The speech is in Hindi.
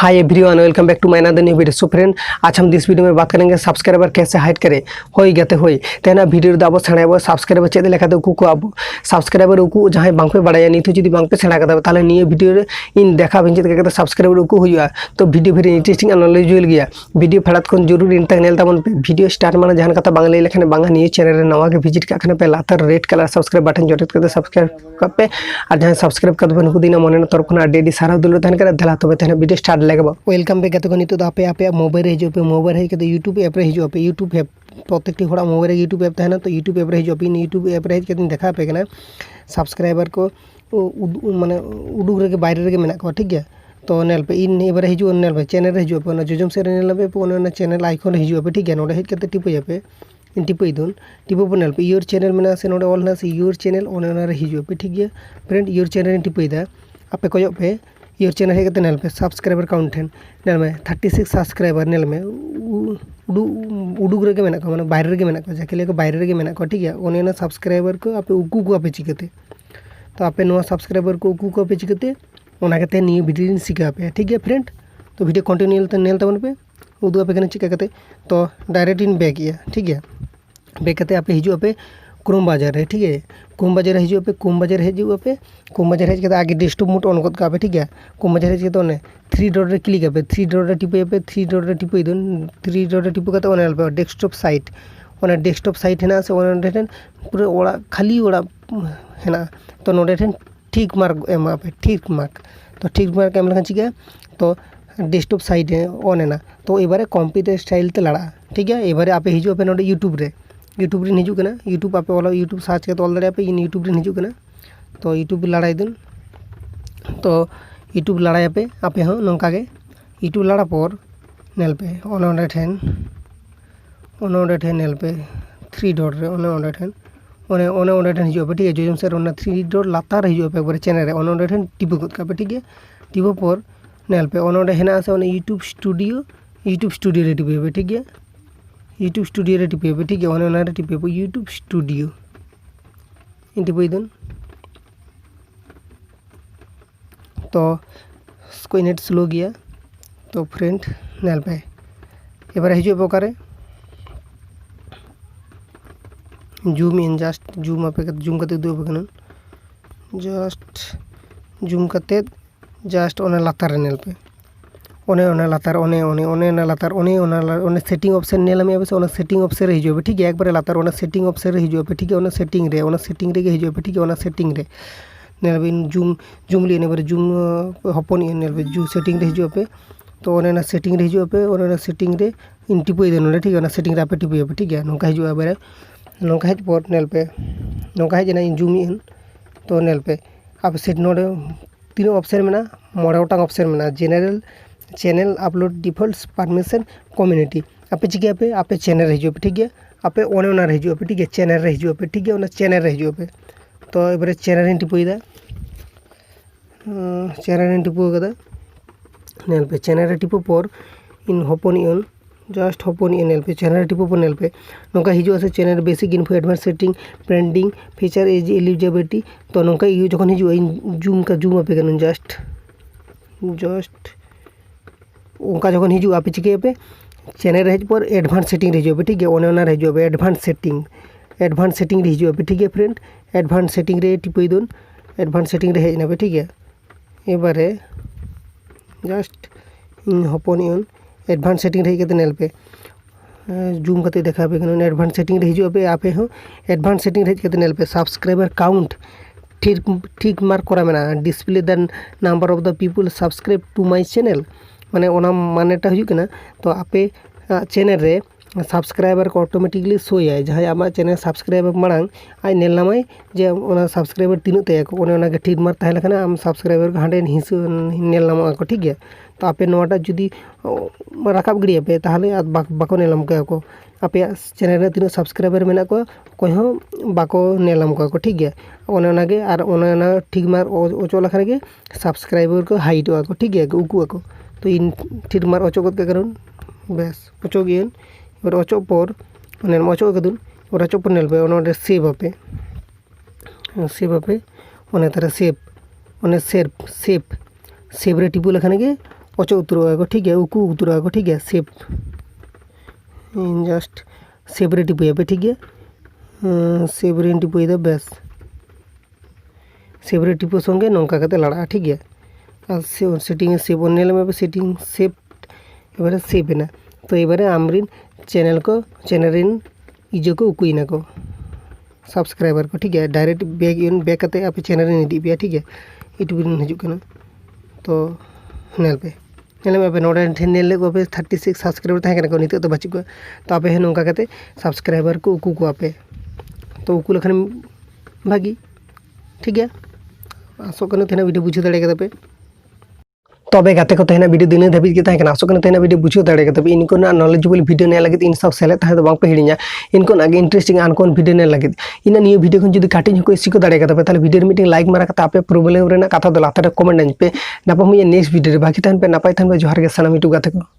Hi everyone, welcome back to my another new video. So friend, आज हम दिस वीडियो में बात करेंगे सब्सक्राइबर कैसे हाइड करें। होई गते होई तेना वीडियो दाबो सेणाबो सब्सक्राइबर चेद लेखाते उकु को अब सब्सक्राइबर उकु जहां बांग पे बड़ाया नितु जदि बांग पे सेणा कदा ताले निये वीडियो रे इन देखा बिन चेद लेखाते सब्सक्राइबर उकु हुआ। तो वीडियो वेरी इंटरेस्टिंग और नॉलेजेबल गया। वीडियो फड़ात कोन जरूर इन तक नेल ताबन पे वीडियो स्टार्ट माने जहां कथा बांग लई लेखाने बांगा निये चैनल रे नवा के विजिट का खाने पे लातर रेड कलर सब्सक्राइब बटन जरूरत करते सब्सक्राइब करपे और जहां सब्सक्राइब कर बन दिन मन तरफ खना डेडी सारा दुलो तहन करे दला तबे तहन वीडियो स्टार्ट लेगबो। वेलकम पे गते को नितो दा पे आपे मोबाइल रे हिजो पे मोबाइल हे के यूट्यूब ऐप रे हिजो पे यूट्यूब ऐप प्रत्येकटी होड़ा मोबाइल रे यूट्यूब ऐप तहना तो यूट्यूब ऐप रे हिजो पे यूट्यूब ऐप रे के दिन देखा पे कना सब्सक्राइबर को माने उडुग रे के बाहर रे के मेना को ठीक गया। तो नेल पे इन एबारे हिजो नेल पे चैनल रे हिजो पे ना जोजम से नेल पे ओना चैनल आइकन हिजो पे ठीक गया। नोडे हेज के टिपो पे इन टिपो इदुन टिपो पे नेल पे योर चैनल मेना से नोडे ऑल ना से योर चैनल ओना रे हिजो पे ठीक गया। फ्रेंड योर चैनल टिपो इदा आपे कोयो पे योर चैनल है नेल पे सब्सक्राइबर काउंट है नेल में 36 सब्सक्राइबर नेल में उडुग रे के मेना को माने बाहर रे के मेना को जाके लेके बाहर रे के मेना को ठीक है। ओने ना सब्सक्राइबर को आपे उकु को आपे चिकते तो आपे नवा सब्सक्राइबर को उकु को आपे चिकते ओना कते नी वीडियो सिखा पे ठीक है। फ्रेंड तो वीडियो कंटिन्यू नेल तबन पे उदु आपे कने चिका कते तो डायरेक्ट इन बैक या ठीक है। बैक कते आपे हिजु आपे क्रोम बाजार है ठीक है। क्रोम बाजार हिजु पे क्रोम बाजार हिजु पे क्रोम बाजार हेज के आगे डेस्कटॉप मोड ऑन कर का ठीक है। क्रोम बाजार हेज के तो 3 डॉट रे क्लिक पे 3 डॉट रे टिपे पे 3 डॉट रे टिपे दन 3 डॉट रे टिपो कते ओने पे डेस्कटॉप साइट ओने डेस्कटॉप साइट हेना से ओने ठेन पूरा ओड़ा खाली ओड़ा हेना तो नोडे ठेन ठीक मार्क एमा पे ठीक मार्क तो ठीक मार्क एम लखन चिका तो डेस्कटॉप साइट है ओने ना तो एबारे कंप्यूटर स्टाइल ते लड़ा ठीक है। एबारे आपे हिजु पे नोडे यूट्यूब रे हिजू कना यूट्यूब आपे वाला यूट्यूब सर्च के ऑल दड़े पे इन यूट्यूब रे हिजू कना तो यूट्यूब लड़ाई दिन तो यूट्यूब लड़ाई पे आपे हो नंका के यूट्यूब लड़ा पर नेल पे ओने ठेन नेल पे 3 डॉट रे ओने ठेन ओने ठेन हिजू पे ठीक है। जोजम से ओने 3 डॉट लातार हिजू पे एकबारे चैनल रे ओने ठेन टिपो गद का पे ठीक है। टिपो पर नेल पे ओने हेना से ओने यूट्यूब स्टूडियो रे टिपो पे ठीक है। यूट्यूब स्टूडियो रे टिपे पे ठीक है। ओने रे टिपे पे यूट्यूब स्टूडियो इन टिपो इदन तो कोई नेट स्लो गया तो फ्रेंड नेल पे एबारे हिजु पे ओकारे जूम इन जस्ट जूम आपे जूम करते दो पे कनन जस्ट जूम करते जस्ट ओने लातार रे नेल पे ओने लातार ओने लातार ओने सेटिंग ऑप्शन नेल में बस ओने सेटिंग ऑप्शन रे हिजो पे ठीक है। एक बार लातार ओने सेटिंग ऑप्शन रे हिजो पे ठीक है। ओने सेटिंग रे के हिजो पे ठीक है। ओने सेटिंग रे नेल बिन जूम लिए ने बारे जूम हपन नेल पे जू सेटिंग रे हिजो पे तो ओने ना सेटिंग रे हिजो पे ओने ना सेटिंग रे इन टिपो दे नोले ठीक है। ओना सेटिंग रे आपे टिपो पे ठीक है। नोका हिजो बारे नोका हेज पर नेल पे नोका हेज ना इन जूम इन तो नेल पे आप सेट नोडे तीन ऑप्शन मेना मोड़ा गोटांग ऑप्शन मेना general channel upload default permission community आपे चिके पे आपे चैनल हिजो पे ठीक है। आपे ओने हिजो पे ठीक है। चैनल रे हिजो पे ठीक है। ओना चैनल रे हिजो पे तो एबारे चैनल इन टिपो इदा चैनल इन टिपो कदा नेल पे चैनल रे टिपो पर इन हपन इन जस्ट हपन इन नेल पे चैनल रे टिपो पर नेल पे नोका हिजो से channel basic info advance setting branding feature as eligibility तो नोका इ जखन हिजो इन जूम आपे कन जस्ट उनका जखन हिजू आपे चिके पे चैनल हेज पर एडवांस सेटिंग हिजू पे ठीक है। ओने हिजू पे एडवांस सेटिंग हिजू पे ठीक है। फ्रेंड एडवांस सेटिंग रे टिपो इदन एडवांस सेटिंग रे हेज ना पे ठीक है। एबारे जस्ट इन हपन इन एडवांस सेटिंग रे के नेल पे जूम करते देखा पे कन एडवांस सेटिंग रे हिजू पे आपे हो एडवांस सेटिंग रे के नेल पे सब्सक्राइबर काउंट ठीक मार्क करा मेना display the number of the people subscribe to my channel माने ओना मानेटा हुई कना तो आपे चैनल रे सब्सक्राइबर को ऑटोमेटिकली शोया जहां आमा चैनल सब्सक्राइबर मांग आई नेल नामाय जे ओना सब्सक्राइबर तीन तय को ओने ओना के ठीक मार ताहे लखना आम सब्सक्राइबर को हांडे हिंस नेल नामा को ठीक है। तो आपे नोटा जुदी राकाब गिड़ी पे ताहले बाको नेलम को आपे चैनल रे तीन सब्सक्राइबर मेना को कोई हो बाको नेलम को ठीक है। ओने ओना के आर ओने ठीक मार ओचो लखन के सब्सक्राइबर को हाइट को ठीक है उकु को तो इन ठीक मार ओचो के कारण बेस ओचो गियन और ओचो पर ओने ओचो कदुन और ओचो पर नेल पे ओने सेव आपे ओने तरह सेव रे टिपो लखन के ᱚᱪᱚᱜ ᱩᱛᱟᱹᱨᱚᱜᱼᱟ ᱠᱚ ᱴᱷᱤᱠ ᱜᱮᱭᱟ, ᱩᱠᱩ ᱩᱛᱟᱹᱨᱚᱜᱼᱟ ᱠᱚ ᱴᱷᱤक है। सेव जस्ट सेव रे टिपुया ठीक है, सेव रे टिपुदा बेस सेव रे टिपो संगे नौका करते लड़ा ठीक है। और सेटिंग सेव नेल में सेटिंग सेव एबारे सेव ना तो एबारे आमरिन चैनल को चैनल इजो को उकुइना को सब्सक्राइबर को ठीक है। डायरेक्ट बैक करते आप चैनल इदी पे ठीक है, यूट्यूब हजू करना तो नेल पे नेल में नोड़े नेल को पे 36 सब्सक्राइबर तहकना को नित तो बच्ची को तो आप नौका करते सब्सक्राइबर को उकू को आपे तो उकू लखन भागी ठीक है। आसो करना तेना वीडियो बुझे दाड़े पे तबे गाते को तेना वीडियो दिन धाबी के तहकना आसो करना तेना वीडियो बुझे दाड़े पे इनको ना नॉलेजेबल वीडियो ने लगे इन सब सेलेक्ट तहे तो बांग पे हिड़िया इनको ना इंटरेस्टिंग आनकोन वीडियो ने लगे इन नियो वीडियो को जुदी काटिंग को इसी को दाड़े पे ताले वीडियो मीटिंग लाइक मारा कता आपे प्रॉब्लम रेना कथा दो लाता कमेंट पे नापा नेक्स्ट वीडियो बाकी तहन पे नापाय तहन पे जोहार के सनाम यूट्यूब गाते को।